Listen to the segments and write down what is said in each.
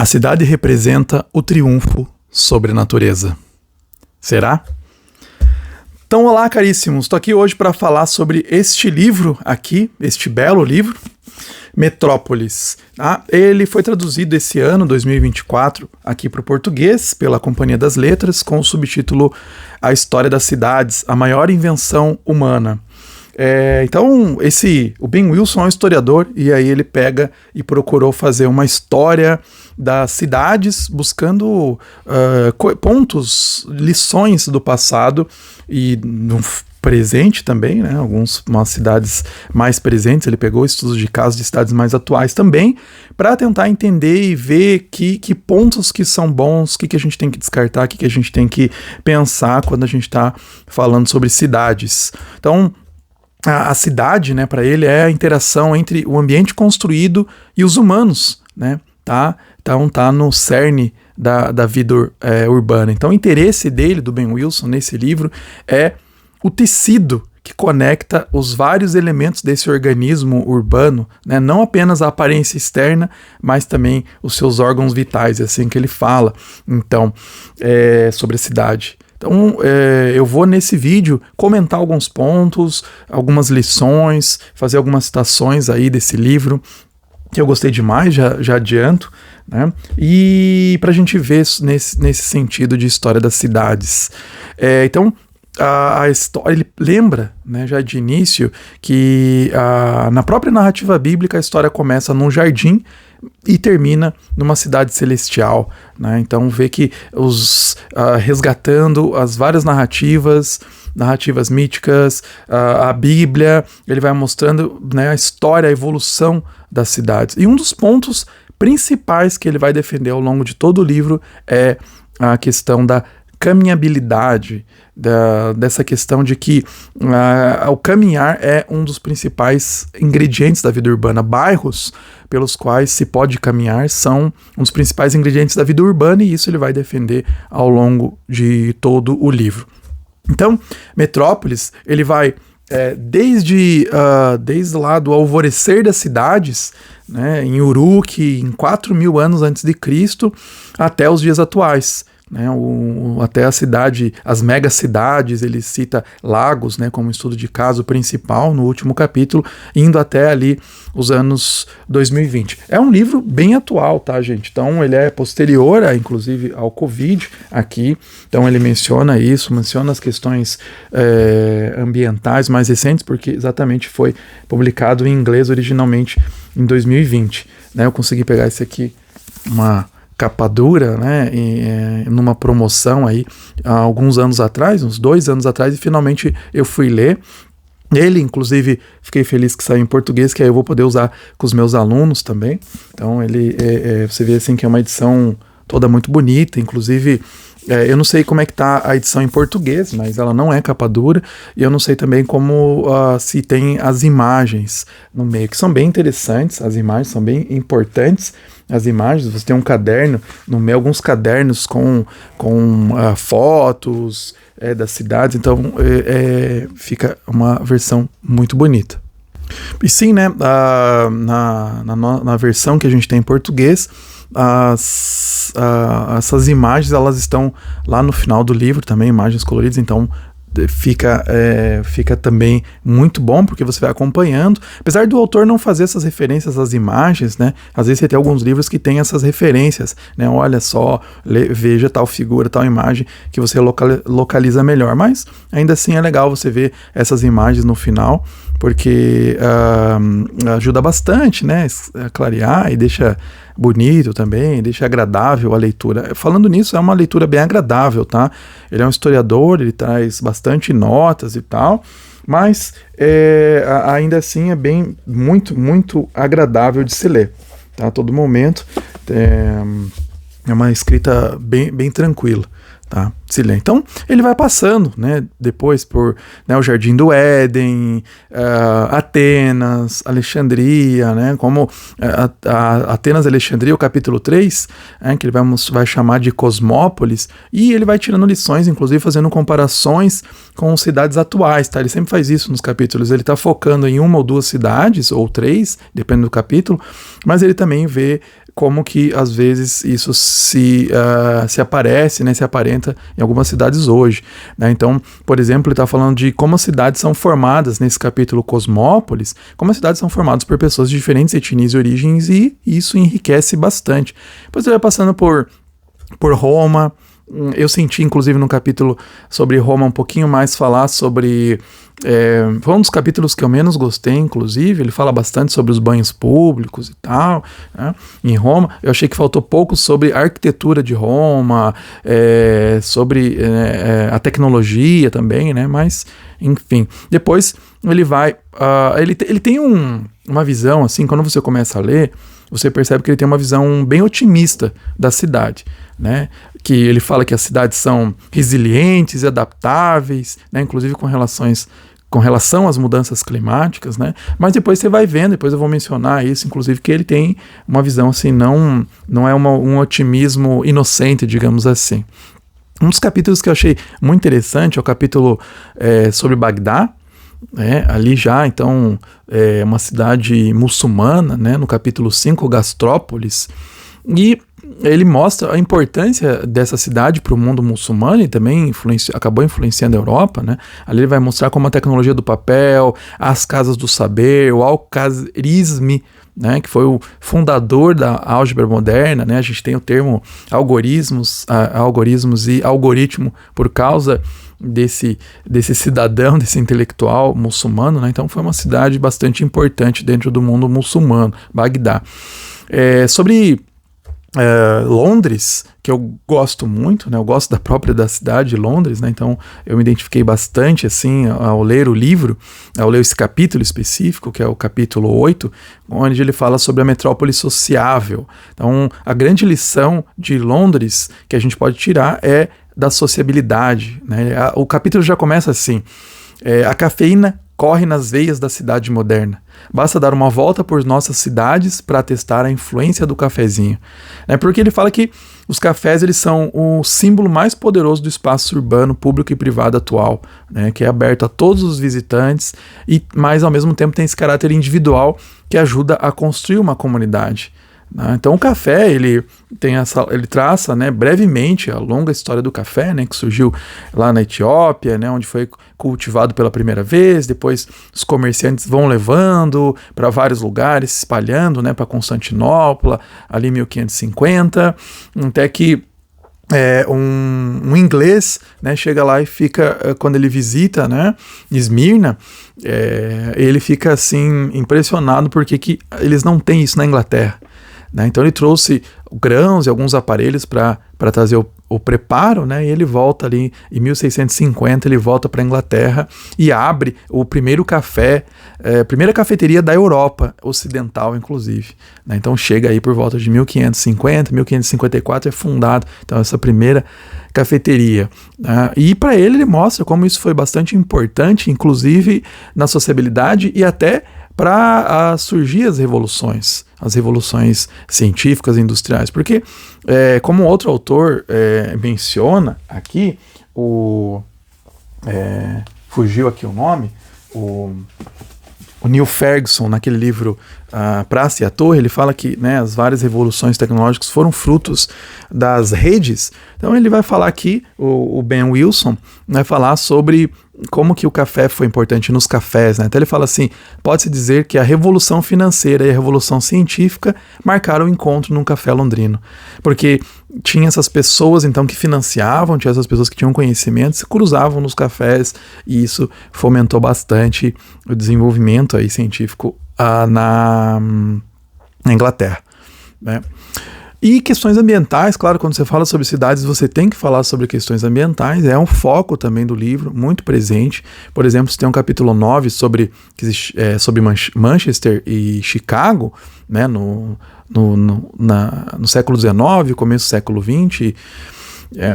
A cidade representa o triunfo sobre a natureza. Será? Então, olá, caríssimos. Estou aqui hoje para falar sobre este livro aqui, este belo livro, Metrópolis. Tá? Ele foi traduzido esse ano, 2024, aqui para o português, pela Companhia das Letras, com o subtítulo A História das Cidades, a Maior Invenção Humana. Então, o Ben Wilson é um historiador, e aí ele pega e procurou fazer uma história das cidades, buscando pontos, lições do passado e no presente também, né? Algumas cidades mais presentes, ele pegou estudos de casos de cidades mais atuais também, para tentar entender e ver que pontos que são bons, o que a gente tem que descartar, o que a gente tem que pensar quando a gente está falando sobre cidades. Então, a cidade, né, para ele é a interação entre o ambiente construído e os humanos, né? Então tá no cerne da vida urbana. Então o interesse dele, do Ben Wilson, nesse livro, é o tecido que conecta os vários elementos desse organismo urbano, né? Não apenas a aparência externa, mas também os seus órgãos vitais, é assim que ele fala, então, sobre a cidade. Então, eu vou nesse vídeo comentar alguns pontos, algumas lições, fazer algumas citações aí desse livro, que eu gostei demais, já adianto, né? E para a gente ver nesse sentido de história das cidades. Então, a história, ele lembra, né, já de início, que na própria narrativa bíblica a história começa num jardim e termina numa cidade celestial, né? Então vê que resgatando as várias narrativas míticas, a Bíblia, ele vai mostrando, né, a história, a evolução das cidades. E um dos pontos principais que ele vai defender ao longo de todo o livro é a questão da caminhabilidade, dessa questão de que o caminhar é um dos principais ingredientes da vida urbana. Bairros pelos quais se pode caminhar são um dos principais ingredientes da vida urbana, e isso ele vai defender ao longo de todo o livro. Então, Metrópolis, ele vai desde lá do alvorecer das cidades, né, em Uruk, em 4.000 anos antes de Cristo, até os dias atuais. Né, até a cidade, as megacidades, ele cita Lagos, né, como estudo de caso principal no último capítulo, indo até ali os anos 2020. É um livro bem atual, tá, gente? Então ele é posterior, inclusive, ao Covid aqui. Então ele menciona isso, menciona as questões ambientais mais recentes, porque exatamente foi publicado em inglês originalmente em 2020. Né, eu consegui pegar esse aqui, uma capa dura, né, numa promoção aí há alguns anos atrás, uns 2 anos atrás, e finalmente eu fui ler. Ele, inclusive, fiquei feliz que saiu em português, que aí eu vou poder usar com os meus alunos também. Então ele, você vê assim que é uma edição toda muito bonita, inclusive eu não sei como é que tá a edição em português, mas ela não é capa dura, e eu não sei também como se tem as imagens no meio, que são bem interessantes, as imagens são bem importantes, as imagens, você tem um caderno, no meio alguns cadernos com fotos das cidades, então fica uma versão muito bonita. E sim, né, na versão que a gente tem em português, essas imagens, elas estão lá no final do livro também, imagens coloridas, então fica também muito bom, porque você vai acompanhando, apesar do autor não fazer essas referências às imagens, né? Às vezes você tem alguns livros que tem essas referências, né? Olha só, veja tal figura, tal imagem, que você localiza melhor, mas ainda assim é legal você ver essas imagens no final, porque ajuda bastante, né? A clarear e deixa bonito também, deixa agradável a leitura. Falando nisso, é uma leitura bem agradável, tá? Ele é um historiador, ele traz bastante notas e tal, mas ainda assim é muito, muito agradável de se ler, tá? A todo momento é uma escrita bem tranquila, Tá? Então ele vai passando, né, depois por, né, o Jardim do Éden, Atenas, Alexandria, né, como Atenas e Alexandria, o capítulo 3, que ele vai chamar de Cosmópolis, e ele vai tirando lições, inclusive fazendo comparações com cidades atuais, tá? Ele sempre faz isso nos capítulos, ele está focando em uma ou duas cidades, ou três, depende do capítulo, mas ele também vê como que às vezes isso se aparece, né, se aparenta em algumas cidades hoje, né? Então, por exemplo, ele está falando de como as cidades são formadas nesse capítulo Cosmópolis, como as cidades são formadas por pessoas de diferentes etnias e origens, e isso enriquece bastante. Depois ele vai passando por Roma. Eu senti, inclusive, no capítulo sobre Roma um pouquinho mais falar sobre... foi um dos capítulos que eu menos gostei, inclusive. Ele fala bastante sobre os banhos públicos e tal, né, em Roma. Eu achei que faltou pouco sobre a arquitetura de Roma, sobre a tecnologia também, né? Mas, enfim. Depois ele vai... ele tem uma visão, assim, quando você começa a ler, você percebe que ele tem uma visão bem otimista da cidade, né? Que ele fala que as cidades são resilientes e adaptáveis, né? Inclusive com relação às mudanças climáticas, né? Mas depois você vai vendo, depois eu vou mencionar isso, inclusive, que ele tem uma visão assim, não é um otimismo inocente, digamos assim. Um dos capítulos que eu achei muito interessante é o capítulo sobre Bagdá, ali já, então, uma cidade muçulmana, né, no capítulo 5, Gastrópolis, e ele mostra a importância dessa cidade para o mundo muçulmano e também acabou influenciando a Europa, né? Ali ele vai mostrar como a tecnologia do papel, as casas do saber, o Al-Khwarizmi, né, que foi o fundador da álgebra moderna, né? A gente tem o termo algoritmos e algoritmo por causa desse cidadão, desse intelectual muçulmano, né? Então foi uma cidade bastante importante dentro do mundo muçulmano, Bagdá. Sobre Londres, que eu gosto muito, né? Eu gosto da cidade de Londres, né? Então eu me identifiquei bastante assim ao ler o livro, ao ler esse capítulo específico, que é o capítulo 8, onde ele fala sobre a metrópole sociável. Então a grande lição de Londres que a gente pode tirar é da sociabilidade, né? O capítulo já começa assim: a cafeína corre nas veias da cidade moderna. Basta dar uma volta por nossas cidades para testar a influência do cafezinho. Porque ele fala que os cafés eles são o símbolo mais poderoso do espaço urbano, público e privado atual, né, que é aberto a todos os visitantes, mas ao mesmo tempo tem esse caráter individual que ajuda a construir uma comunidade. Então o café, ele traça, né, brevemente a longa história do café, né, que surgiu lá na Etiópia, né, onde foi cultivado pela primeira vez, depois os comerciantes vão levando para vários lugares, se espalhando, né, para Constantinopla, ali em 1550, até que um inglês, né, chega lá e fica, quando ele visita, né, Esmirna, ele fica assim impressionado porque que eles não têm isso na Inglaterra. Então ele trouxe grãos e alguns aparelhos para trazer o preparo, né? E ele volta ali em 1650, ele volta para a Inglaterra e abre o primeiro café, primeira cafeteria da Europa Ocidental, inclusive, né? Então chega aí por volta de 1550, 1554 é fundado, então, essa primeira cafeteria, né? E para ele mostra como isso foi bastante importante, inclusive na sociabilidade e até para surgir as revoluções científicas e industriais, porque como outro autor menciona aqui, fugiu aqui o nome, o Neil Ferguson, naquele livro A Praça e a Torre, ele fala que, né, as várias revoluções tecnológicas foram frutos das redes. Então ele vai falar aqui, o Ben Wilson vai falar sobre como que o café foi importante nos cafés, né? Então ele fala assim: pode-se dizer que a revolução financeira e a revolução científica marcaram o encontro num café londrino, porque tinha essas pessoas então que financiavam, tinha essas pessoas que tinham conhecimento, se cruzavam nos cafés, e isso fomentou bastante o desenvolvimento aí científico na Inglaterra, né? E questões ambientais, claro, quando você fala sobre cidades, você tem que falar sobre questões ambientais, é um foco também do livro, muito presente. Por exemplo, você tem um capítulo 9 sobre Manchester e Chicago, né, no século XIX, começo do século XX,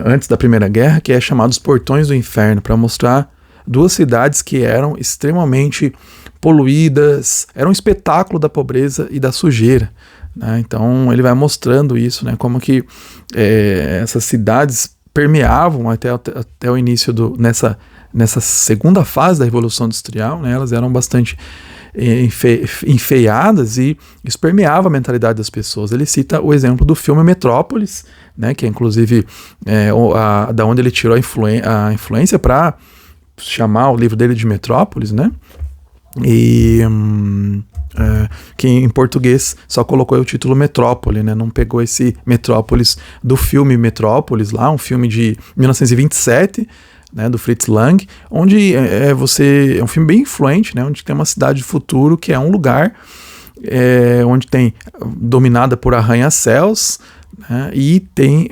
antes da Primeira Guerra, que é chamado Os Portões do Inferno, para mostrar duas cidades que eram extremamente poluídas, era um espetáculo da pobreza e da sujeira, né? Então ele vai mostrando isso, né, como que essas cidades permeavam até o início nessa segunda fase da Revolução Industrial, né, elas eram bastante enfeiadas e isso permeava a mentalidade das pessoas. Ele cita o exemplo do filme Metrópolis, né, que é inclusive da onde ele tirou a influência para chamar o livro dele de Metrópolis, né? E que em português só colocou o título Metrópole, né? Não pegou esse Metrópolis do filme Metrópolis lá, um filme de 1927, né, do Fritz Lang, onde é um filme bem influente, né? Onde tem uma cidade de futuro que é um lugar onde tem dominada por arranha-céus, né, e tem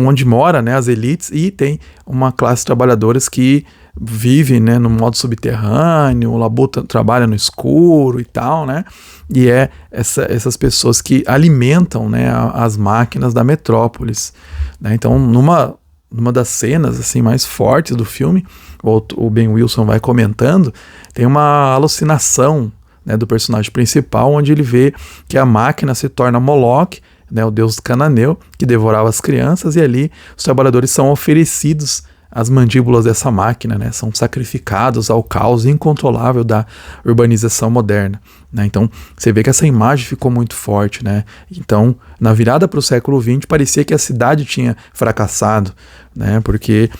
onde mora, né, as elites, e tem uma classe de trabalhadores que vive, né, no modo subterrâneo, o labuta trabalha no escuro e tal, né, e essas pessoas que alimentam, né, as máquinas da metrópolis, né. Então numa das cenas assim mais fortes do filme, o Ben Wilson vai comentando, tem uma alucinação, né, do personagem principal, onde ele vê que a máquina se torna Moloch, né, o deus cananeu, que devorava as crianças, e ali os trabalhadores são oferecidos as mandíbulas dessa máquina, né, são sacrificados ao caos incontrolável da urbanização moderna, né. Então você vê que essa imagem ficou muito forte, né. Então na virada para o século XX parecia que a cidade tinha fracassado, né, porque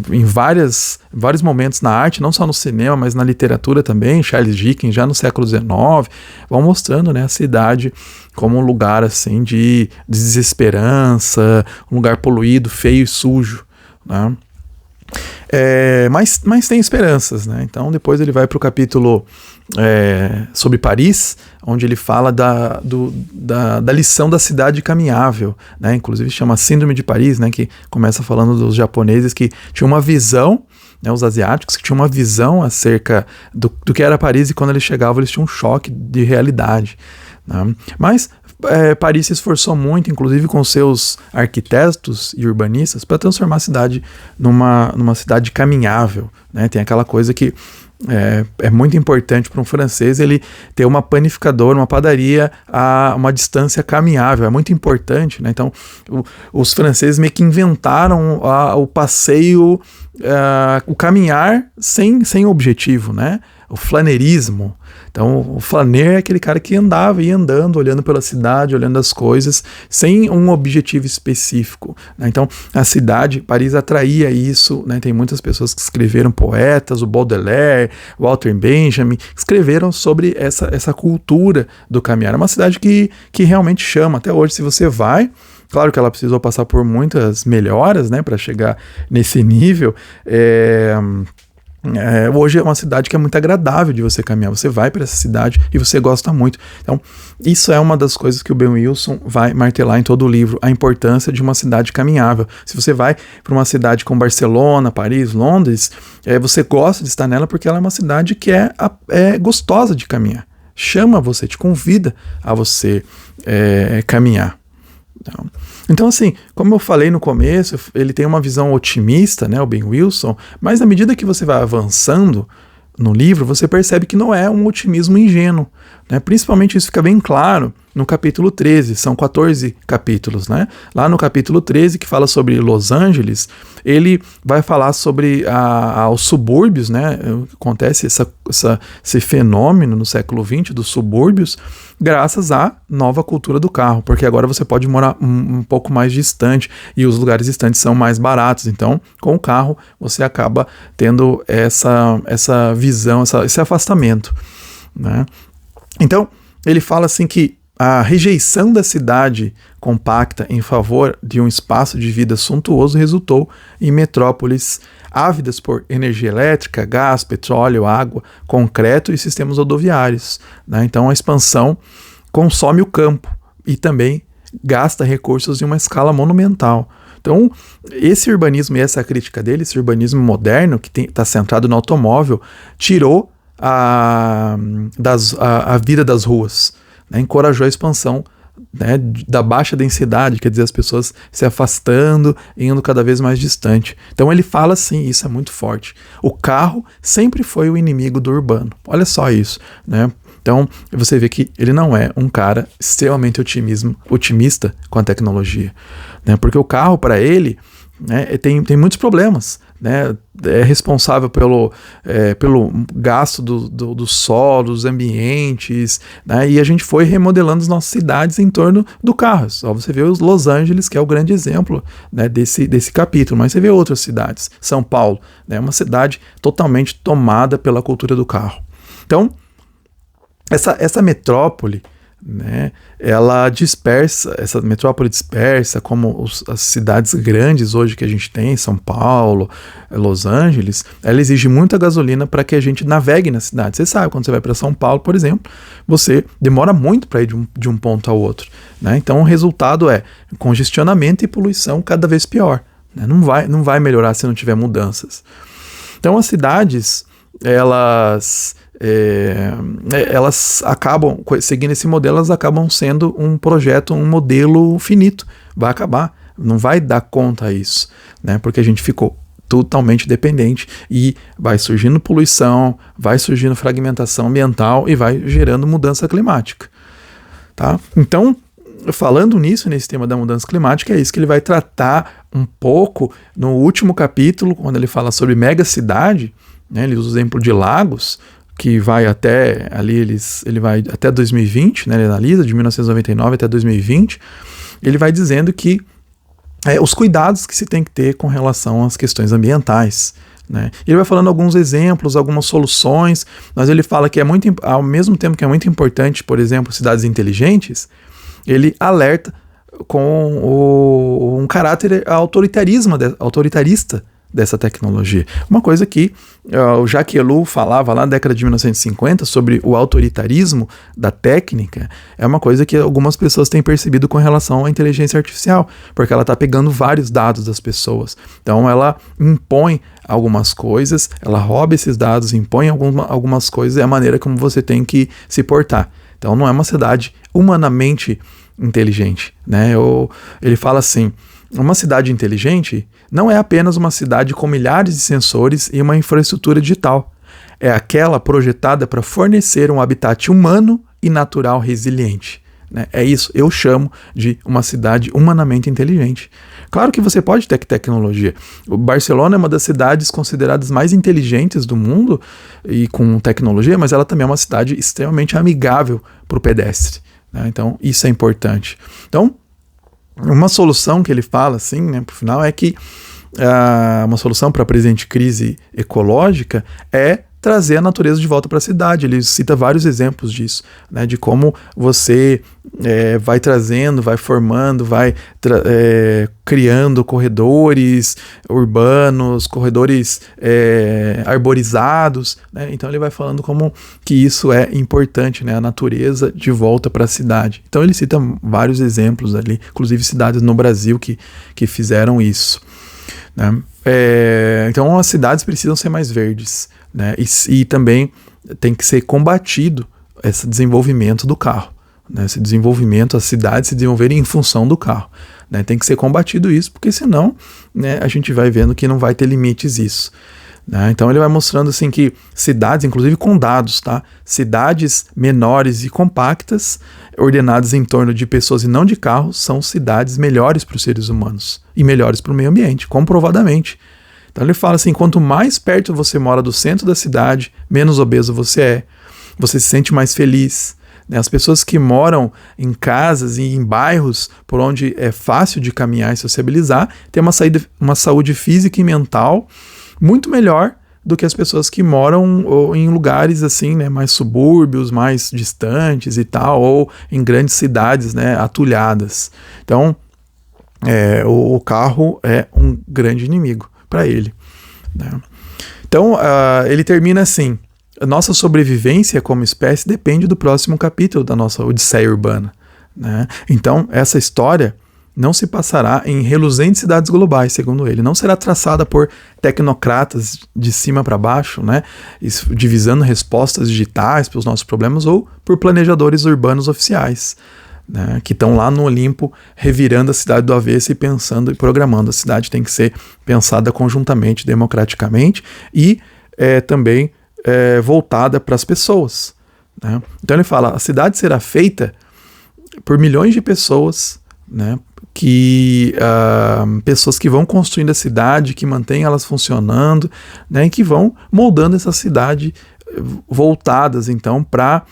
em vários momentos na arte, não só no cinema, mas na literatura também, Charles Dickens já no século XIX vão mostrando, né, a cidade como um lugar assim de desesperança, um lugar poluído, feio e sujo, né? Mas tem esperanças, né? Então depois ele vai para o capítulo sobre Paris, onde ele fala da lição da cidade caminhável, né? Inclusive chama Síndrome de Paris, né? Que começa falando dos japoneses que tinham uma visão, né, os asiáticos que tinham uma visão acerca do que era Paris, e quando eles chegavam eles tinham um choque de realidade, né? Mas Paris se esforçou muito, inclusive com seus arquitetos e urbanistas, para transformar a cidade numa cidade caminhável, né? Tem aquela coisa que é muito importante para um francês ele ter uma panificadora, uma padaria a uma distância caminhável, é muito importante, né? Então os franceses meio que inventaram o passeio, o caminhar sem objetivo, né? O flaneurismo. Então o flaner é aquele cara que andava e ia andando, olhando pela cidade, olhando as coisas, sem um objetivo específico, né? Então a cidade, Paris, atraía isso, né? Tem muitas pessoas que escreveram, poetas, o Baudelaire, Walter Benjamin, escreveram sobre essa cultura do caminhar. É uma cidade que realmente chama. Até hoje, se você vai, claro que ela precisou passar por muitas melhoras, né, para chegar nesse nível. Hoje é uma cidade que é muito agradável de você caminhar. Você vai para essa cidade e você gosta muito. Então, isso é uma das coisas que o Ben Wilson vai martelar em todo o livro, a importância de uma cidade caminhável. Se você vai para uma cidade como Barcelona, Paris, Londres, você gosta de estar nela porque ela é uma cidade que é gostosa de caminhar. Chama você, te convida a você caminhar. Então, assim, como eu falei no começo, ele tem uma visão otimista, né, o Ben Wilson, mas na medida que você vai avançando no livro, você percebe que não é um otimismo ingênuo, né? Principalmente isso fica bem claro no capítulo 13, são 14 capítulos, né? Lá no capítulo 13, que fala sobre Los Angeles, ele vai falar sobre os subúrbios, né? Acontece esse fenômeno no século XX dos subúrbios, graças à nova cultura do carro, porque agora você pode morar um pouco mais distante e os lugares distantes são mais baratos. Então, com o carro, você acaba tendo essa visão, esse afastamento, né? Então, ele fala assim que a rejeição da cidade compacta em favor de um espaço de vida suntuoso resultou em metrópoles ávidas por energia elétrica, gás, petróleo, água, concreto e sistemas rodoviários, né? Então a expansão consome o campo e também gasta recursos em uma escala monumental. Então esse urbanismo e essa crítica dele, esse urbanismo moderno que está centrado no automóvel, tirou a vida das ruas, né? Encorajou a expansão né, da baixa densidade, quer dizer, as pessoas se afastando e indo cada vez mais distante. Então ele fala assim, isso é muito forte. O carro sempre foi o inimigo do urbano. Olha só isso, né? Então você vê que ele não é um cara extremamente otimista com a tecnologia, né? Porque o carro, para ele, né, tem muitos problemas, né? É responsável pelo gasto do solo, dos ambientes, né? E a gente foi remodelando as nossas cidades em torno do carro. Só você vê os Los Angeles, que é o grande exemplo, né, desse capítulo, mas você vê outras cidades. São Paulo, né, uma cidade totalmente tomada pela cultura do carro. Então, essa metrópole, né, essa metrópole dispersa, como as cidades grandes hoje que a gente tem, São Paulo, Los Angeles, ela exige muita gasolina para que a gente navegue na cidade. Você sabe, quando você vai para São Paulo, por exemplo, você demora muito para ir de um ponto ao outro, né? Então o resultado é congestionamento e poluição cada vez pior, né? Não vai melhorar se não tiver mudanças. Então as cidades, elas acabam, seguindo esse modelo, elas acabam sendo um projeto, um modelo finito. Vai acabar, não vai dar conta a isso, né? Porque a gente ficou totalmente dependente e vai surgindo poluição, vai surgindo fragmentação ambiental e vai gerando mudança climática, tá? Então, falando nesse tema da mudança climática, é isso que ele vai tratar um pouco no último capítulo, quando ele fala sobre megacidade, né? Ele usa o exemplo de Lagos, que vai até ali, ele vai até 2020, né, ele analisa de 1999 até 2020, ele vai dizendo que os cuidados que se tem que ter com relação às questões ambientais, né? Ele vai falando alguns exemplos, algumas soluções, mas ele fala que ao mesmo tempo que é muito importante, por exemplo, cidades inteligentes, ele alerta com um caráter autoritarista dessa tecnologia. Uma coisa que o Jacques Ellul falava lá na década de 1950 sobre o autoritarismo da técnica, é uma coisa que algumas pessoas têm percebido com relação à inteligência artificial, porque ela está pegando vários dados das pessoas. Então ela impõe algumas coisas, ela rouba esses dados, impõe algumas coisas, é a maneira como você tem que se portar. Então não é uma cidade humanamente inteligente, né? Ele fala assim, uma cidade inteligente não é apenas uma cidade com milhares de sensores e uma infraestrutura digital. É aquela projetada para fornecer um habitat humano e natural resiliente, né? É isso, eu chamo de uma cidade humanamente inteligente. Claro que você pode ter tecnologia. O Barcelona é uma das cidades consideradas mais inteligentes do mundo e com tecnologia, mas ela também é uma cidade extremamente amigável para o pedestre, né? Então isso é importante. Então, uma solução que ele fala, assim, né, pro final, é que uma solução para a presente crise ecológica é trazer a natureza de volta para a cidade. Ele cita vários exemplos disso, né, de como você vai trazendo, vai formando, vai criando corredores urbanos, corredores arborizados, né? Então ele vai falando como que isso é importante, né, a natureza de volta para a cidade. Então ele cita vários exemplos ali, inclusive cidades no Brasil que fizeram isso, né? Então as cidades precisam ser mais verdes, né? E também tem que ser combatido esse desenvolvimento do carro, né? Esse desenvolvimento, as cidades se desenvolverem em função do carro, né? Tem que ser combatido isso, porque senão, né, a gente vai vendo que não vai ter limites isso, né? Então ele vai mostrando assim que cidades, inclusive com dados, tá? Cidades menores e compactas, ordenadas em torno de pessoas e não de carros, são cidades melhores para os seres humanos e melhores para o meio ambiente, comprovadamente. Então ele fala assim, quanto mais perto você mora do centro da cidade, menos obeso você se sente mais feliz, né? As pessoas que moram em casas e em bairros por onde é fácil de caminhar e sociabilizar, têm uma saúde física e mental muito melhor do que as pessoas que moram em lugares assim, né, mais subúrbios, mais distantes e tal, ou em grandes cidades, né, atulhadas. Então, o carro é um grande inimigo para ele, né? Então, ele termina assim, a nossa sobrevivência como espécie depende do próximo capítulo da nossa Odisseia Urbana, né? Então, essa história não se passará em reluzentes cidades globais, segundo ele. Não será traçada por tecnocratas de cima para baixo, né, divisando respostas digitais para os nossos problemas, ou por planejadores urbanos oficiais. né, que estão lá no Olimpo revirando a cidade do avesso e pensando e programando. A cidade tem que ser pensada conjuntamente, democraticamente e também voltada para as pessoas, né? Então ele fala, a cidade será feita por milhões de pessoas, né, pessoas que vão construindo a cidade, que mantêm elas funcionando, né, e que vão moldando essa cidade voltadas então para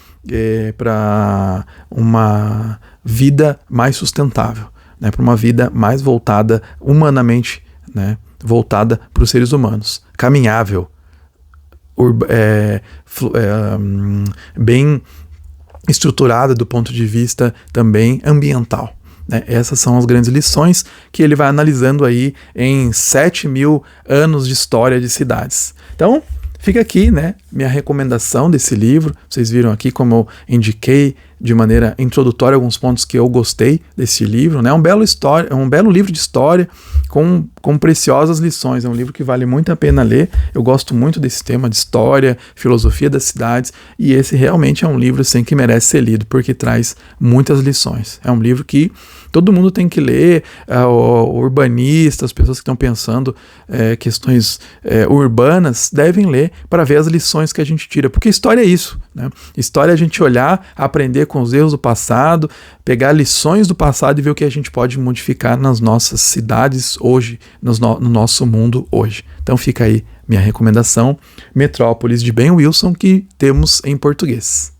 uma vida mais sustentável, né, para uma vida mais voltada humanamente, né, voltada para os seres humanos, caminhável, bem estruturada do ponto de vista também ambiental, né? Essas são as grandes lições que ele vai analisando aí em 7.000 anos de história de cidades. Então, fica aqui, né, minha recomendação desse livro. Vocês viram aqui como eu indiquei de maneira introdutória alguns pontos que eu gostei desse livro, né? É um belo livro de história com preciosas lições. É um livro que vale muito a pena ler. Eu gosto muito desse tema de história, filosofia das cidades, e esse realmente é um livro assim, que merece ser lido, porque traz muitas lições. É um livro que todo mundo tem que ler, urbanistas, pessoas que estão pensando questões urbanas, devem ler para ver as lições que a gente tira, porque história é isso, né? História é a gente olhar, aprender com os erros do passado, pegar lições do passado e ver o que a gente pode modificar nas nossas cidades hoje, no nosso mundo hoje. Então fica aí minha recomendação, Metrópolis de Ben Wilson, que temos em português.